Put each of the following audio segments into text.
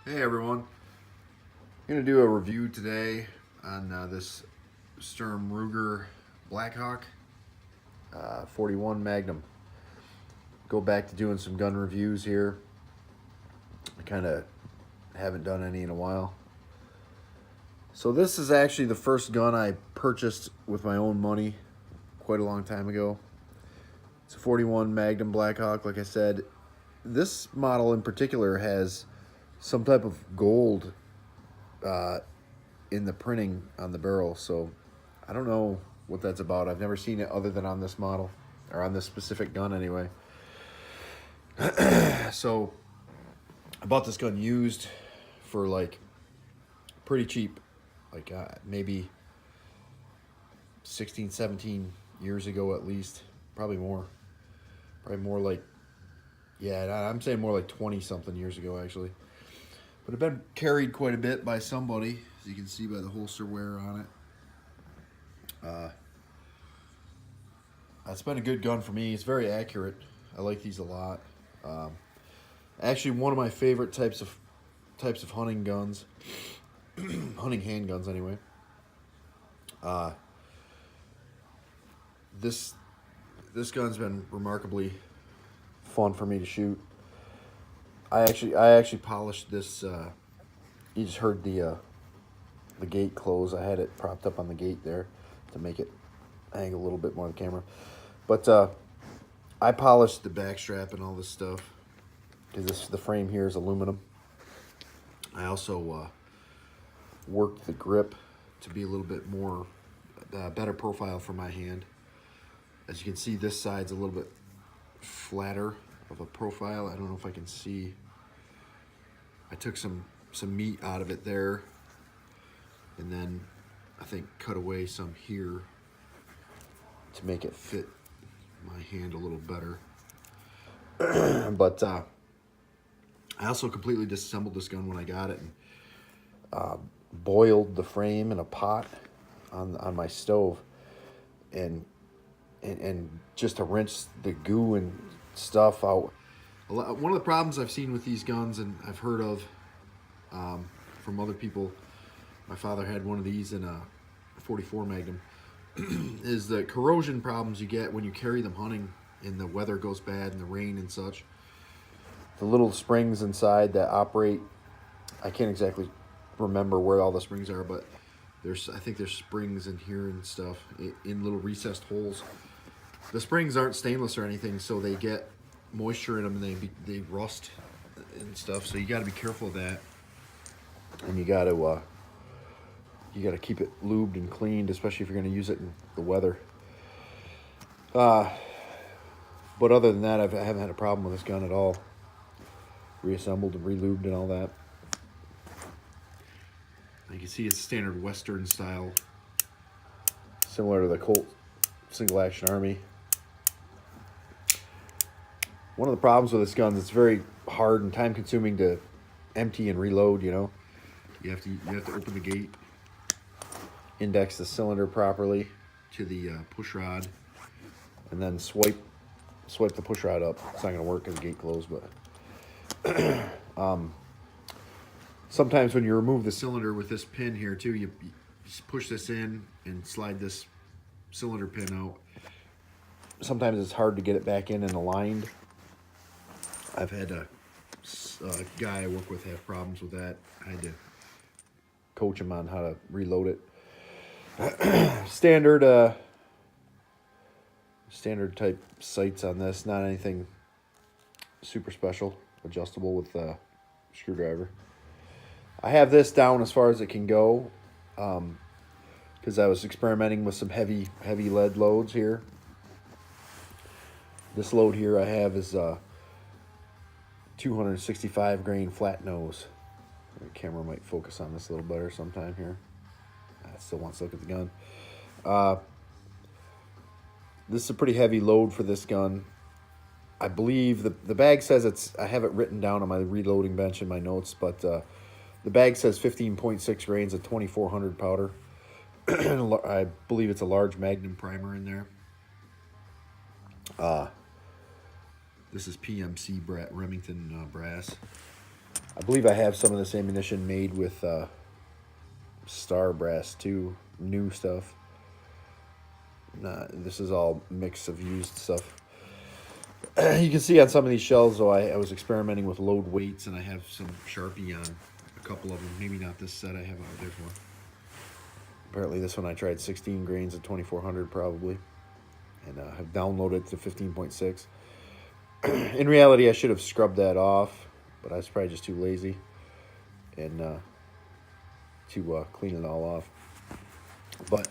Hey everyone, I'm going to do a review today on this Sturm Ruger Blackhawk 41 Magnum. Go back to doing some gun reviews here. I kind of haven't done any in a while. So this is actually the first gun I purchased with my own money quite a long time ago. It's a 41 Magnum Blackhawk, like I said. This model in particular has some type of gold in the printing on the barrel, so I don't know what that's about. I've never seen it other than on this model, or on this specific gun anyway. So I bought this gun used for like pretty cheap, like maybe 16, 17 years ago at least, probably more like, yeah, I'm saying more like 20 something years ago actually. But it's been carried quite a bit by somebody, as you can see by the holster wear on it. It's been a good gun for me. It's very accurate. I like these a lot. Actually, one of my favorite types of hunting guns, hunting handguns anyway. This gun's been remarkably fun for me to shoot. I actually polished this. You just heard the gate close. I had it propped up on the gate there to make it angle a little bit more of the camera. But I polished the back strap and all this stuff because the frame here is aluminum. I also worked the grip to be a little bit more better profile for my hand. As you can see, this side's a little bit flatter of a profile. I don't know if I can see. I took some meat out of it there, and then I think cut away some here to make it fit my hand a little better. But I also completely disassembled this gun when I got it and boiled the frame in a pot on my stove, and just to rinse the goo and stuff out. One of the problems I've seen with these guns, and I've heard of from other people, my father had one of these in a 44 Magnum, is the corrosion problems you get when you carry them hunting and the weather goes bad and the rain and such. The little springs inside that operate, I can't exactly remember where all the springs are, but I think there's springs in here and stuff in little recessed holes. The springs aren't stainless or anything, so they get moisture in them and they rust and stuff. So you got to be careful of that, and you got to keep it lubed and cleaned, especially if you're going to use it in the weather. But other than that, I haven't had a problem with this gun at all. Reassembled and relubed and all that. You can see it's standard Western style, similar to the Colt single action Army. One of the problems with this gun is it's very hard and time consuming to empty and reload. You know, you have to open the gate, index the cylinder properly to the push rod, and then swipe the push rod up. It's not going to work because the gate closed, but sometimes when you remove the cylinder with this pin here too, you just push this in and slide this cylinder pin out. Sometimes it's hard to get it back in and aligned. I've had a guy I work with have problems with that. I had to coach him on how to reload it. Standard type sights on this, not anything super special. Adjustable with a screwdriver. I have this down as far as it can go, because I was experimenting with some heavy lead loads here. This load here I have is 265 grain flat nose. The camera might focus on this a little better sometime here. I still want to look at the gun. This is a pretty heavy load for this gun. I believe the bag says I have it written down on my reloading bench in my notes, but the bag says 15.6 grains of 2400 powder. I believe it's a large Magnum primer in there. This is PMC Remington brass. I believe I have some of this ammunition made with star brass too, new stuff. Nah, this is all mix of used stuff. You can see on some of these shells, though, I was experimenting with load weights, and I have some Sharpie on a couple of them. Maybe not this set I have out there for. Apparently this one I tried 16 grains at 2400 probably, and have downloaded to 15.6. In reality, I should have scrubbed that off, but I was probably just too lazy and to clean it all off. But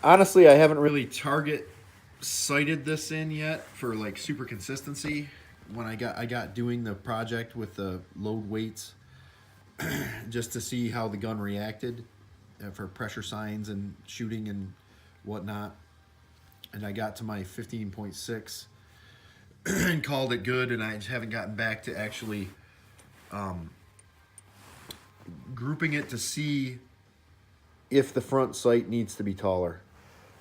honestly, I haven't really target sighted this in yet for like super consistency. When I got doing the project with the load weights, just to see how the gun reacted for pressure signs and shooting and whatnot. And I got to my 15.6 and called it good, and I just haven't gotten back to actually grouping it to see if the front sight needs to be taller.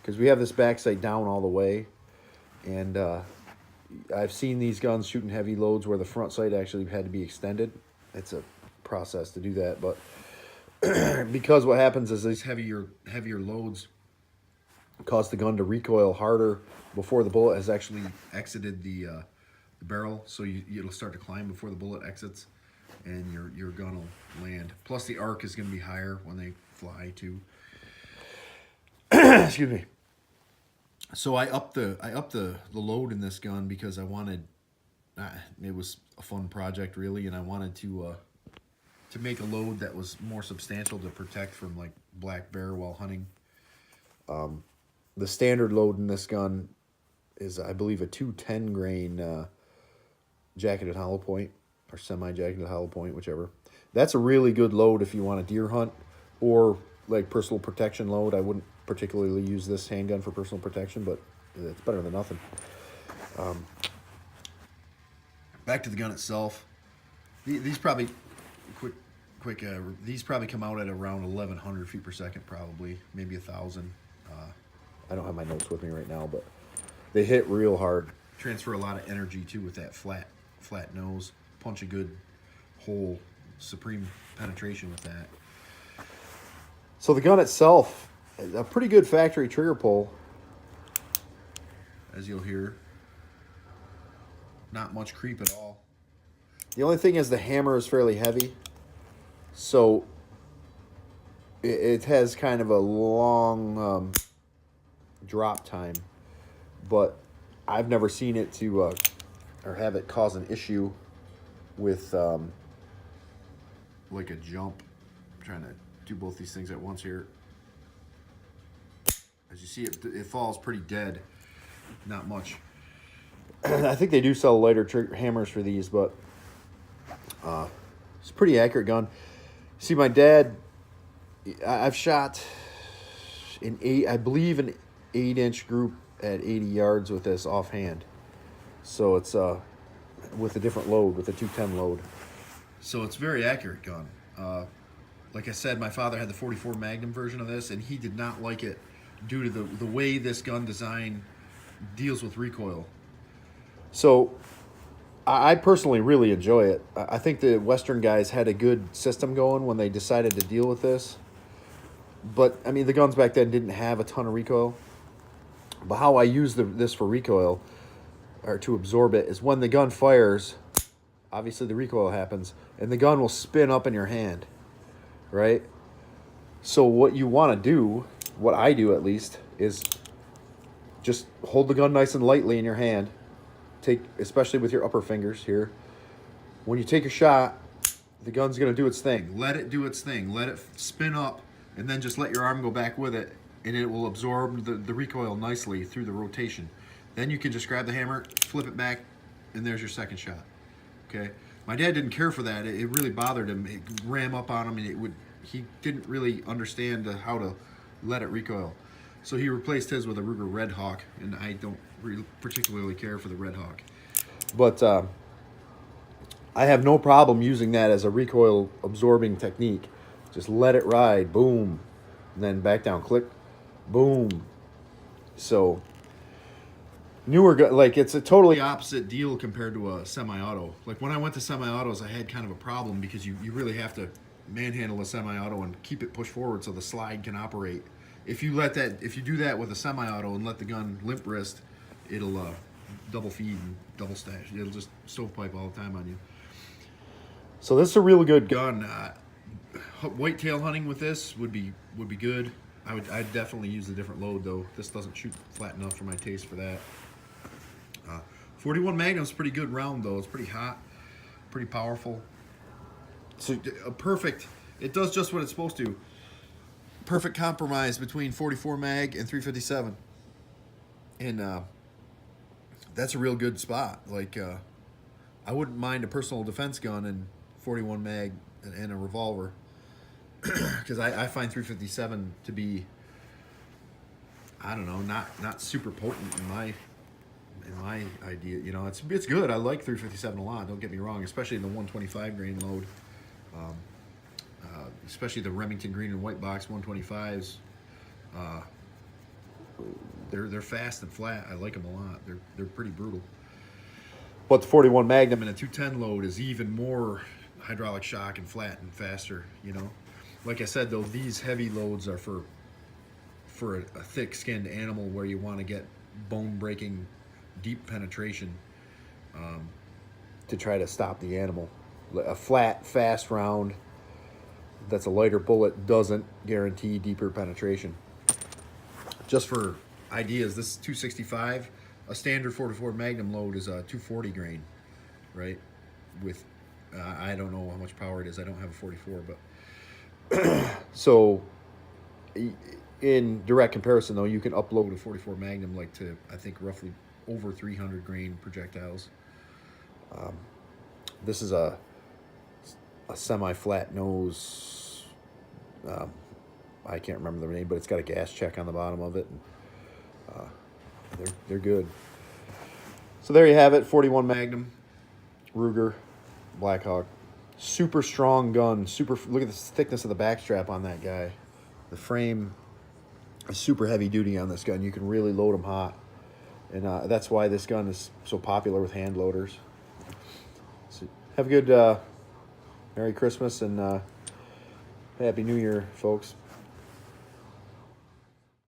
Because we have this back sight down all the way, and I've seen these guns shooting heavy loads where the front sight actually had to be extended. It's a process to do that, but because what happens is these heavier loads cause the gun to recoil harder before the bullet has actually exited the barrel, so it'll start to climb before the bullet exits, and your gun will land. Plus the arc is going to be higher when they fly too. Excuse me. So I upped the load in this gun because I wanted, it was a fun project really, and I wanted to make a load that was more substantial to protect from like black bear while hunting. The standard load in this gun is, I believe, a 210 grain jacketed hollow point or semi-jacketed hollow point, whichever. That's a really good load if you want to deer hunt or like personal protection load. I wouldn't particularly use this handgun for personal protection, but it's better than nothing. Back to the gun itself. These probably these probably come out at around 1,100 feet per second, probably maybe 1,000. I don't have my notes with me right now, but they hit real hard. Transfer a lot of energy too with that flat nose. Punch a good hole, supreme penetration with that. So the gun itself, a pretty good factory trigger pull, as you'll hear. Not much creep at all. The only thing is the hammer is fairly heavy, so it has kind of a long drop time, but I've never seen it to or have it cause an issue with like a jump. I'm trying to do both these things at once here. As you see, it falls pretty dead. Not much. I think they do sell lighter trigger hammers for these, but it's a pretty accurate gun. See, my dad, I've shot an 8-inch group at 80 yards with this offhand. So it's with a different load, with a 210 load. So it's a very accurate gun. Like I said, my father had the 44 Magnum version of this, and he did not like it due to the way this gun design deals with recoil. So I personally really enjoy it. I think the Western guys had a good system going when they decided to deal with this. But, I mean, the guns back then didn't have a ton of recoil. But how I use this for recoil, or to absorb it, is when the gun fires, obviously the recoil happens, and the gun will spin up in your hand, right? So what you want to do, what I do at least, is just hold the gun nice and lightly in your hand. Especially with your upper fingers here. When you take a shot, the gun's going to do its thing. Let it do its thing. Let it spin up, and then just let your arm go back with it, and it will absorb the recoil nicely through the rotation. Then you can just grab the hammer, flip it back, and there's your second shot. Okay? My dad didn't care for that. It really bothered him. It ram up on him, and he didn't really understand how to let it recoil. So he replaced his with a Ruger Red Hawk, and I don't really particularly care for the Red Hawk. But I have no problem using that as a recoil absorbing technique. Just let it ride, boom, and then back down, click, boom. So newer gun, like it's a totally opposite deal compared to a semi-auto. Like when I went to semi-autos, I had kind of a problem because you really have to manhandle a semi-auto and keep it pushed forward so the slide can operate. If you do that with a semi-auto and let the gun limp wrist, it'll double feed and double stash. It'll just stovepipe all the time on you. So this is a really good gun. Whitetail hunting with this would be good. I'd definitely use a different load though. This doesn't shoot flat enough for my taste for that. 41 Magnum's pretty good round though. It's pretty hot, pretty powerful. So perfect. It does just what it's supposed to. Perfect compromise between 44 mag and 357, and that's a real good spot. Like I wouldn't mind a personal defense gun and 41 mag and a revolver, because I find 357 to be, I don't know, not super potent in my idea. You know, it's good. I like 357 a lot. Don't get me wrong, especially in the 125 grain load. Especially the Remington green and white box 125s. They're fast and flat. I like them a lot. They're pretty brutal. But the 41 Magnum in a 210 load is even more hydraulic shock and flat and faster. You know, like I said though, these heavy loads are for a thick-skinned animal where you want to get bone-breaking, deep penetration to try to stop the animal. A flat, fast round that's a lighter bullet doesn't guarantee deeper penetration. Just for ideas, this is 265. A standard 44 Magnum load is a 240 grain, right? With I don't know how much power it is. I don't have a 44, but so in direct comparison, though, you can upload a 44 Magnum like to, I think, roughly over 300 grain projectiles. This is a semi-flat nose. I can't remember the name, but it's got a gas check on the bottom of it. And, they're good. So there you have it, 41 Magnum, Ruger, Blackhawk. Super strong gun. Look at the thickness of the backstrap on that guy. The frame is super heavy duty on this gun. You can really load them hot. And that's why this gun is so popular with hand loaders. So have a good Merry Christmas and Happy New Year, folks.